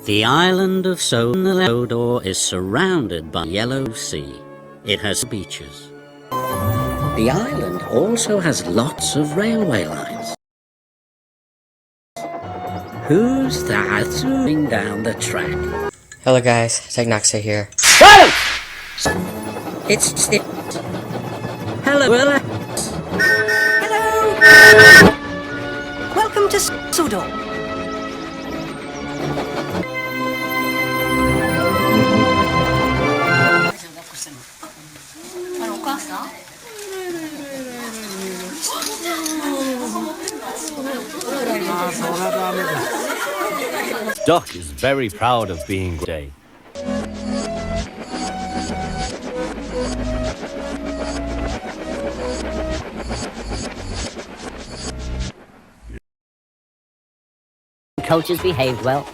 The island of Sodor is surrounded by Yellow Sea. It has beaches. The island also has lots of railway lines. Who's that zooming down the track? Hello guys, Technoxa here. It's the... Hello, Willa. Hello! Welcome to Sodor. Duck is very proud of being gay. Coaches behaved well.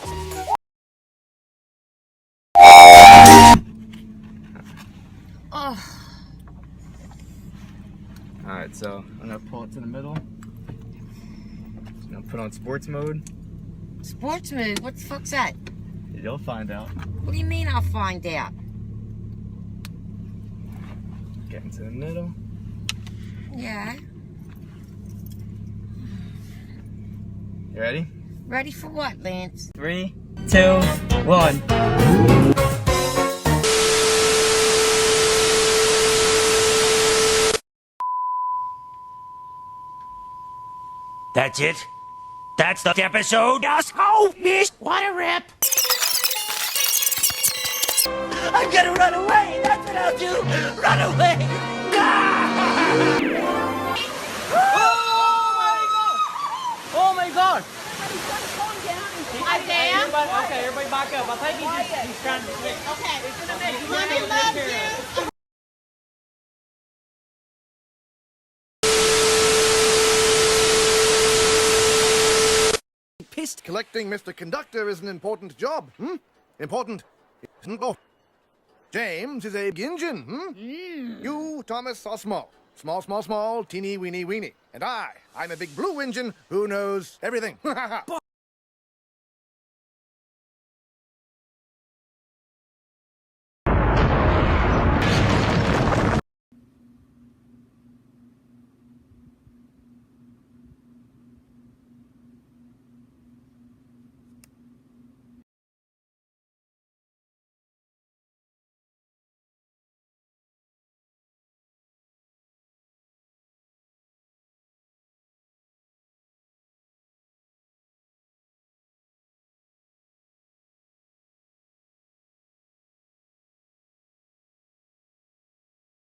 Alright, so I'm gonna pull it to the middle. I'm gonna put on sports mode. Sports mode? What the fuck's that? You'll find out. What do you mean I'll find out? Get into the middle. Yeah. You ready? Ready for what, Lance? 3, 2, 1. That's it? That's the episode? Yes! Oh, miss! What a rip! I'm gonna run away! That's what I'll do! Run away! Ah! Oh my god! Isaiah? Okay, everybody back up. I think he's trying to switch. Okay. He's gonna make you Mommy loves you. Pissed. Collecting Mr. Conductor is an important job, Important. Oh. James is a big engine, You, Thomas, are small. Small, small, small, teeny, weeny, weeny. And I'm a big blue engine who knows everything.